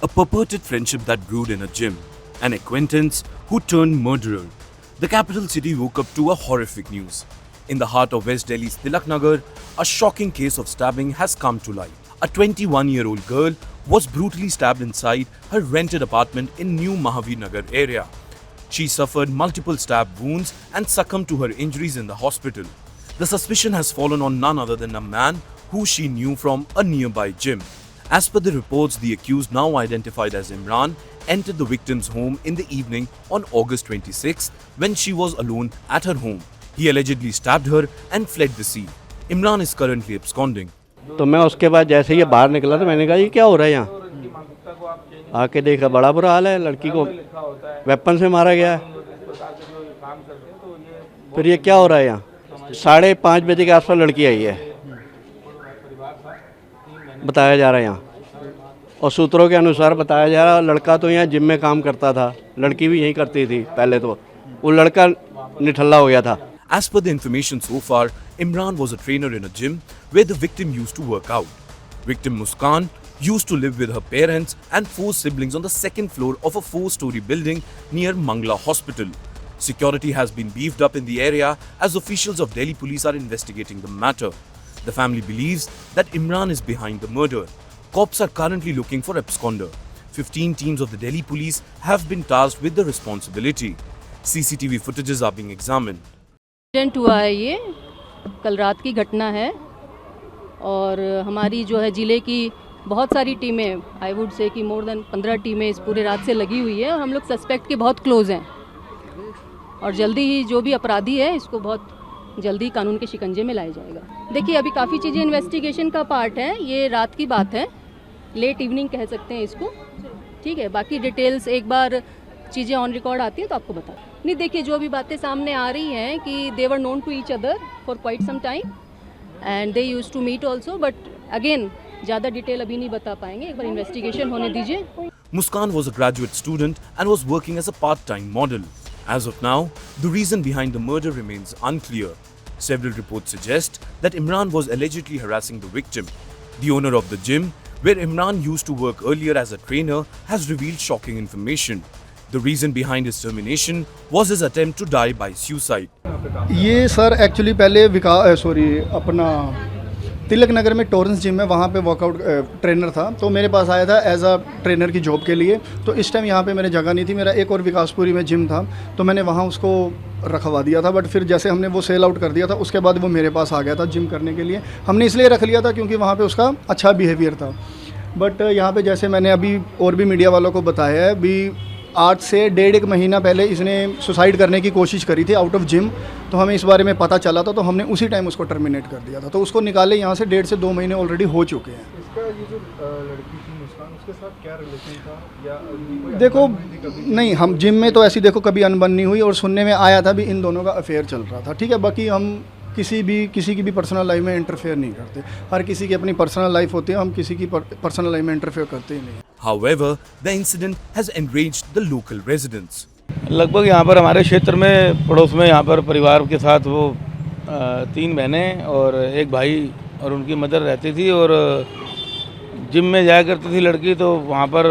A purported friendship that brewed in a gym, an acquaintance who turned murderer. The capital city woke up to a horrific news. In the heart of West Delhi's Tilak Nagar, a shocking case of stabbing has come to light. A 21-year-old girl was brutally stabbed inside her rented apartment in New Mahavir Nagar area. She suffered multiple stab wounds and succumbed to her injuries in the hospital. The suspicion has fallen on none other than a man who she knew from a nearby gym. As per the reports, the accused, now identified as Imran, entered the victim's home in the evening on August 26 when she was alone at her home. He allegedly stabbed her and fled the scene. Imran is currently absconding. तो मैं उसके बाद जैसे ही बाहर निकला तो मैंने कहा ये क्या हो रहा है यहाँ। आके देखा बड़ा बुरा हाल है, लड़की को वेपन से मारा गया है। फिर ये क्या हो रहा है यहाँ। 5:30 बजे के आसपास लड़की आई है, बताया जा रहा है यहाँ, और सूत्रों के अनुसार बताया जा रहा है लड़का तो यहाँ जिम में काम करता था, लड़की भी यहीं करती थी पहले, तो वो लड़का निठल्ला हो गया था। As per the information so far, Imran was a trainer in a gym where the victim used to work out. Victim Muskan used to live with her parents and 4 siblings on the second floor of a 4-story building near Mangla Hospital. Security has been beefed up in the area as officials of Delhi police are investigating the matter. The family believes that Imran is behind the murder. Cops are currently looking for absconder. 15 teams of the Delhi police have been tasked with the responsibility. CCTV footages are being examined. Accident हुआ है, ये कल रात की घटना है और हमारी जो है ज़िले की बहुत सारी टीमें, आई वुड से कि मोर देन 15 टीमें इस पूरे रात से लगी हुई है और हम लोग सस्पेक्ट के बहुत क्लोज हैं और जल्दी ही जो भी अपराधी है इसको बहुत जल्दी कानून के शिकंजे में लाया जाएगा। देखिए अभी काफ़ी चीज़ें इन्वेस्टिगेशन का पार्ट है, ये रात की बात है, लेट इवनिंग कह सकते हैं इसको, ठीक है। बाकी डिटेल्स एक बार चीज़ें ऑन रिकॉर्ड आती हैं तो आपको बता नहीं। देखिए जो भी बातें सामने आ रही हैं कि they were known to each other for quite some time and they used to meet also, but again ज़्यादा डिटेल अभी नहीं बता पाएंगे, एक बार इन्वेस्टिगेशन होने दीजिए। Muskan was a graduate student and was working as a part-time model. As of now, the reason behind the murder remains unclear. Several reports suggest that Imran was allegedly harassing the victim. The owner of the gym, where Imran used to work earlier as a trainer, has revealed shocking information. The reason behind his termination was his attempt to die by suicide. ये sir actually पहले अपना तिलक नगर में Torrens gym है, वहाँ पे workout trainer था, तो मेरे पास आया था एज अ ट्रेनर की जॉब के लिए। तो इस टाइम यहाँ पे मेरे जगह नहीं थी, मेरा एक और विकासपुरी में जिम था, तो मैंने वहाँ उसको रखवा दिया था। बट फिर जैसे हमने वो सेल आउट कर दिया था उसके बाद वो मेरे पास आ गया था जिम करने के लिए। हमने इसलिए रख लिया था क्योंकि वहाँ पर उसका अच्छा बिहेवियर था। बट यहाँ पर जैसे मैंने अभी और भी मीडिया वालों को बताया है, अभी 8 से 1.5 महीना पहले इसने सुसाइड करने की कोशिश करी थी आउट ऑफ जिम, तो हमें इस बारे में पता चला था, तो हमने उसी टाइम उसको टर्मिनेट कर दिया था। तो उसको निकाले यहाँ से 1.5 से 2 महीने ऑलरेडी हो चुके हैं। इसका ये जो लड़की थी मुस्कान, उसके साथ क्या रिलेशन था या देखो नहीं, हम जिम में तो ऐसी देखो कभी अनबन नहीं हुई, और सुनने में आया था भी इन दोनों का अफेयर चल रहा था, ठीक है। बाकी हम किसी की भी पर्सनल लाइफ में इंटरफेयर नहीं करते, हर किसी की अपनी पर्सनल लाइफ होती है, हम किसी की पर्सनल लाइफ में इंटरफेयर करते ही नहीं। However, the incident has enraged the local residents. लगभग यहाँ पर हमारे क्षेत्र में पड़ोस में यहाँ पर परिवार के साथ वो 3 बहनें और 1 भाई और उनकी मदर रहती थी, और जिम में जाया करती थी लड़की। तो वहाँ पर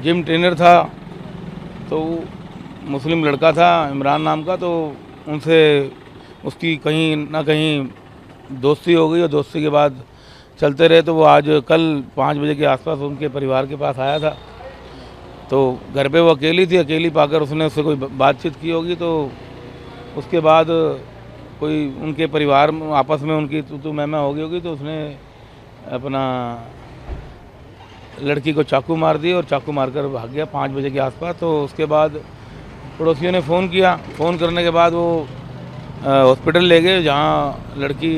जिम ट्रेनर था, तो मुस्लिम लड़का था इमरान नाम का, तो उनसे उसकी कहीं ना कहीं दोस्ती हो गई, और दोस्ती के बाद चलते रहे। तो वो आज कल 5 बजे के आसपास उनके परिवार के पास आया था, तो घर पे वो अकेली थी, अकेली पाकर उसने उससे कोई बातचीत की होगी। तो उसके बाद कोई उनके परिवार आपस में उनकी तू मैं हो गई होगी, तो उसने अपना लड़की को चाकू मार दी और चाकू मारकर भाग गया 5 बजे के आसपास। तो उसके बाद पड़ोसियों ने फ़ोन किया, फ़ोन करने के बाद वो हॉस्पिटल ले गए, जहाँ लड़की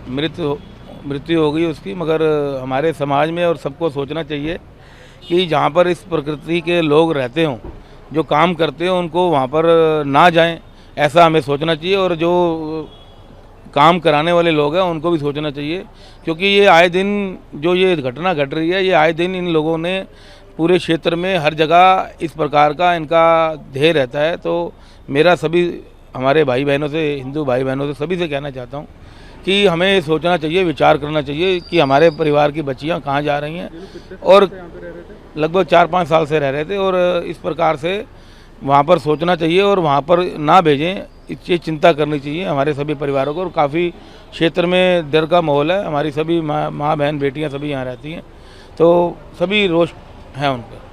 मृत्यु हो गई उसकी। मगर हमारे समाज में और सबको सोचना चाहिए कि जहाँ पर इस प्रकृति के लोग रहते हों, जो काम करते हों, उनको वहाँ पर ना जाएं, ऐसा हमें सोचना चाहिए। और जो काम कराने वाले लोग हैं उनको भी सोचना चाहिए, क्योंकि ये आए दिन जो ये घटना घट रही है, ये आए दिन इन लोगों ने पूरे क्षेत्र में हर जगह इस प्रकार का इनका ध्येय रहता है। तो मेरा सभी हमारे भाई बहनों से, हिंदू भाई बहनों से, सभी से कहना चाहता हूँ कि हमें सोचना चाहिए, विचार करना चाहिए कि हमारे परिवार की बच्चियाँ कहाँ जा रही हैं। और लगभग 4-5 साल से रह रहे थे और इस प्रकार से वहाँ पर सोचना चाहिए और वहाँ पर ना भेजें, इसकी चिंता करनी चाहिए हमारे सभी परिवारों को। और काफ़ी क्षेत्र में डर का माहौल है, हमारी सभी माँ बहन बेटियाँ सभी यहाँ रहती हैं, तो सभी रोष हैं उन पर।